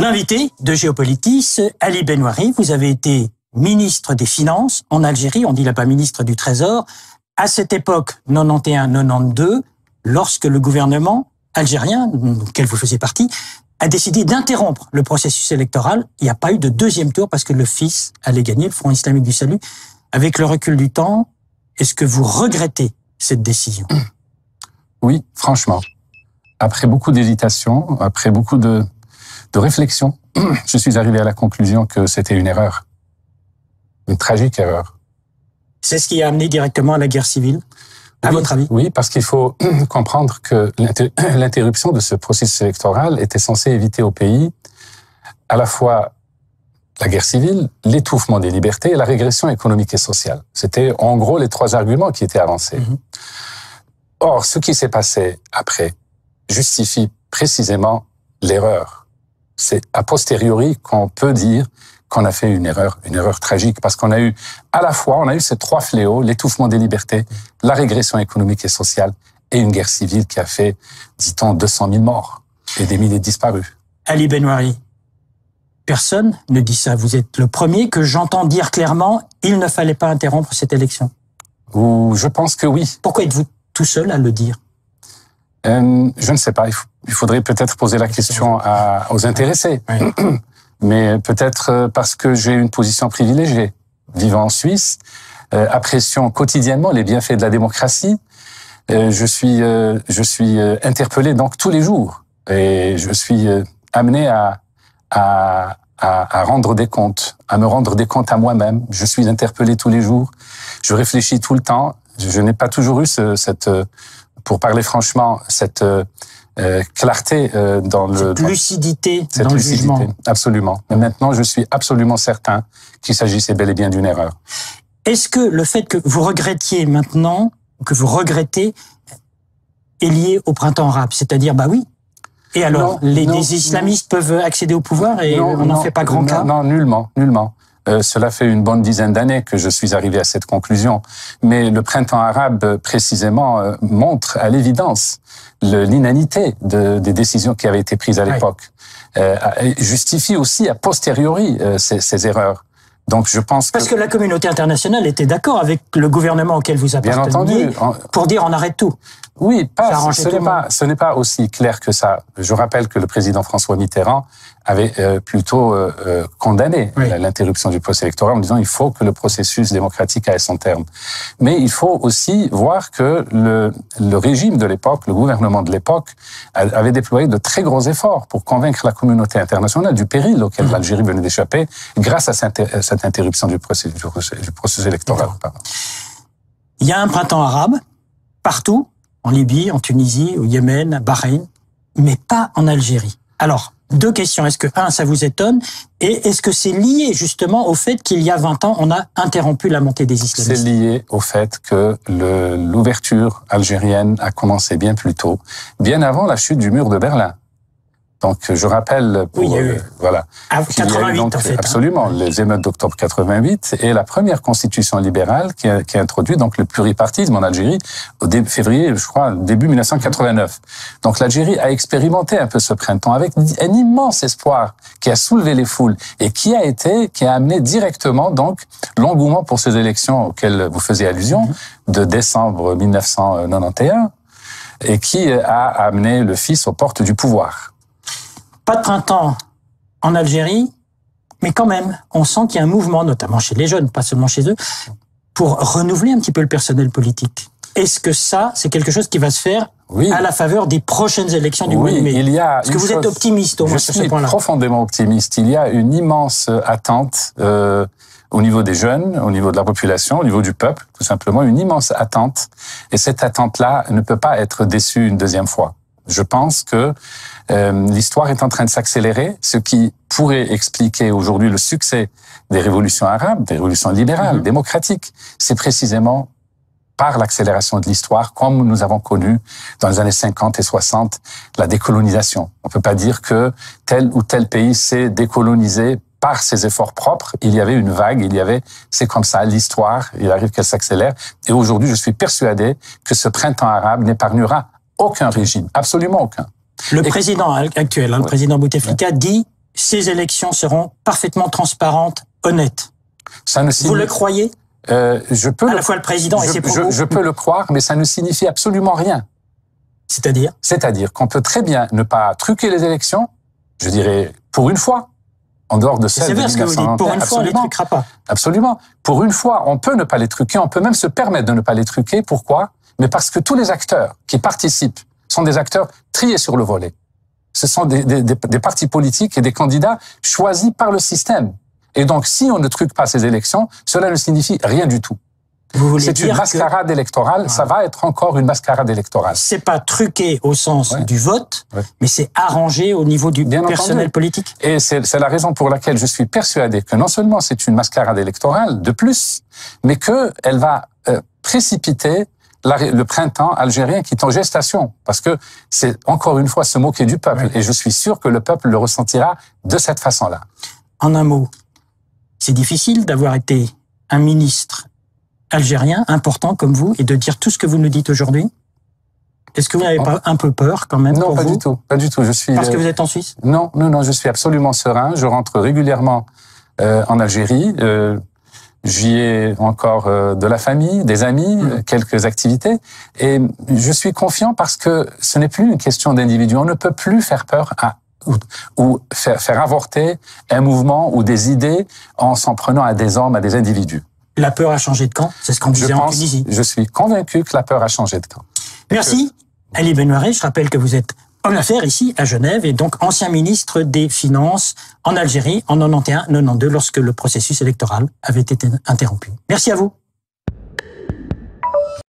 invité de Géopolitis, Ali Benouari, vous avez été ministre des Finances en Algérie, on dit là pas ministre du Trésor, à cette époque, 91-92, lorsque le gouvernement algérien, duquel vous faisiez partie, a décidé d'interrompre le processus électoral. Il n'y a pas eu de deuxième tour parce que le fils allait gagner, le Front islamique du salut. Avec le recul du temps, est-ce que vous regrettez cette décision? Oui, franchement. Après beaucoup d'hésitation, après beaucoup de réflexion, je suis arrivé à la conclusion que c'était une erreur. Une tragique erreur. C'est ce qui a amené directement à la guerre civile, à votre avis? Oui, parce qu'il faut comprendre que l'interruption de ce processus électoral était censée éviter au pays à la fois la guerre civile, l'étouffement des libertés et la régression économique et sociale. C'était en gros les trois arguments qui étaient avancés. Or, ce qui s'est passé après justifie précisément l'erreur. C'est a posteriori qu'on peut dire qu'on a fait une erreur tragique, parce qu'on a eu, à la fois, on a eu ces trois fléaux, l'étouffement des libertés, la régression économique et sociale, et une guerre civile qui a fait, dit-on, 200 000 morts et des milliers de disparus. Ali Benouari, personne ne dit ça. Vous êtes le premier que j'entends dire clairement, il ne fallait pas interrompre cette élection. Ou je pense que oui. Pourquoi êtes-vous tout seul à le dire? Je ne sais pas. Il faudrait peut-être poser la question aux intéressés. Oui. Mais peut-être parce que j'ai une position privilégiée. Vivant en Suisse, appréciant quotidiennement les bienfaits de la démocratie, je suis interpellé donc tous les jours. Et je suis amené à rendre des comptes, à me rendre des comptes à moi-même. Je suis interpellé tous les jours. Je réfléchis tout le temps. Je n'ai pas toujours eu pour parler franchement, cette clarté dans cette lucidité dans le jugement. Absolument. Mais maintenant, je suis absolument certain qu'il s'agissait bel et bien d'une erreur. Est-ce que le fait que vous regrettiez maintenant, que vous regrettez, est lié au printemps arabe? C'est-à-dire, bah oui. Et alors, les islamistes peuvent accéder au pouvoir et on n'en fait pas grand cas? Non, nullement. Cela fait une bonne dizaine d'années que je suis arrivé à cette conclusion. Mais le printemps arabe, précisément, montre à l'évidence l'inanité des décisions qui avaient été prises à l'époque. Justifie aussi a posteriori ces erreurs. Donc je pense Parce que la communauté internationale était d'accord avec le gouvernement auquel vous apparteniez pour dire on arrête tout. Oui, ce n'est pas aussi clair que ça. Je rappelle que le président François Mitterrand avait plutôt condamné l'interruption du processus électoral en disant il faut que le processus démocratique aille son terme. Mais il faut aussi voir que le régime de l'époque, le gouvernement de l'époque, avait déployé de très gros efforts pour convaincre la communauté internationale du péril auquel l'Algérie venait d'échapper grâce à cette interruption du processus électoral. Il y a un printemps arabe partout, en Libye, en Tunisie, au Yémen, à Bahreïn, mais pas en Algérie. Alors, deux questions. Est-ce que, ça vous étonne? Et est-ce que c'est lié justement au fait qu'il y a 20 ans, on a interrompu la montée des islamistes? C'est lié au fait que l'ouverture algérienne a commencé bien plus tôt, bien avant la chute du mur de Berlin. Donc, je rappelle, voilà. 88, donc, en fait. Absolument, les émeutes d'octobre 88 et la première constitution libérale qui a introduit donc le pluripartisme en Algérie au février, je crois, début 1989. Donc, l'Algérie a expérimenté un peu ce printemps avec un immense espoir qui a soulevé les foules et qui a amené directement donc l'engouement pour ces élections auxquelles vous faisiez allusion de décembre 1991 et qui a amené le fils aux portes du pouvoir. Pas de printemps en Algérie, mais quand même, on sent qu'il y a un mouvement, notamment chez les jeunes, pas seulement chez eux, pour renouveler un petit peu le personnel politique. Est-ce que ça, c'est quelque chose qui va se faire à la faveur des prochaines élections du mois de mai? Est-ce que vous êtes optimiste au moins sur ce point-là? Je suis profondément optimiste. Il y a une immense attente au niveau des jeunes, au niveau de la population, au niveau du peuple, tout simplement, une immense attente. Et cette attente-là ne peut pas être déçue une deuxième fois. Je pense que l'histoire est en train de s'accélérer, ce qui pourrait expliquer aujourd'hui le succès des révolutions arabes, des révolutions libérales, démocratiques. C'est précisément par l'accélération de l'histoire, comme nous avons connu dans les années 50 et 60, la décolonisation. On ne peut pas dire que tel ou tel pays s'est décolonisé par ses efforts propres. Il y avait une vague, c'est comme ça, l'histoire, il arrive qu'elle s'accélère. Et aujourd'hui, je suis persuadé que ce printemps arabe n'épargnera aucun régime, absolument aucun. Le président actuel, le président Bouteflika, dit ces élections seront parfaitement transparentes, honnêtes. Ça ne Vous le croyez? Je peux à la fois le président et ses propos. Je peux le croire, mais ça ne signifie absolument rien. C'est-à-dire? C'est-à-dire qu'on peut très bien ne pas truquer les élections, je dirais, pour une fois, en dehors de celles de 1991. C'est sévère ce que vous dites. Pour une fois, on ne les truquera pas. Absolument. Pour une fois, on peut ne pas les truquer, on peut même se permettre de ne pas les truquer. Pourquoi? Mais parce que tous les acteurs qui participent sont des acteurs triés sur le volet. Ce sont des partis politiques et des candidats choisis par le système. Et donc, si on ne truque pas ces élections, cela ne signifie rien du tout. C'est une mascarade électorale, ça va être encore une mascarade électorale. C'est pas truqué au sens du vote, mais c'est arrangé au niveau du personnel politique. Et c'est la raison pour laquelle je suis persuadé que non seulement c'est une mascarade électorale de plus, mais qu'elle va précipiter le printemps algérien qui est en gestation. Parce que c'est encore une fois se moquer du peuple. Et je suis sûr que le peuple le ressentira de cette façon-là. En un mot, c'est difficile d'avoir été un ministre algérien important comme vous et de dire tout ce que vous nous dites aujourd'hui? Est-ce que vous n'avez pas un peu peur quand même? Non, pas du tout, pas du tout. Je suis parce que vous êtes en Suisse? Non, je suis absolument serein. Je rentre régulièrement en Algérie. J'y ai encore de la famille, des amis, quelques activités, et je suis confiant parce que ce n'est plus une question d'individu. On ne peut plus faire peur ou faire avorter un mouvement ou des idées en s'en prenant à des hommes, à des individus. La peur a changé de camp, c'est ce qu'on disait en Tunisie. Je suis convaincu que la peur a changé de camp. Merci, Ali Benouaré. Je rappelle que vous êtes homme d'affaires ici à Genève et donc ancien ministre des Finances en Algérie en 91-92 lorsque le processus électoral avait été interrompu. Merci à vous.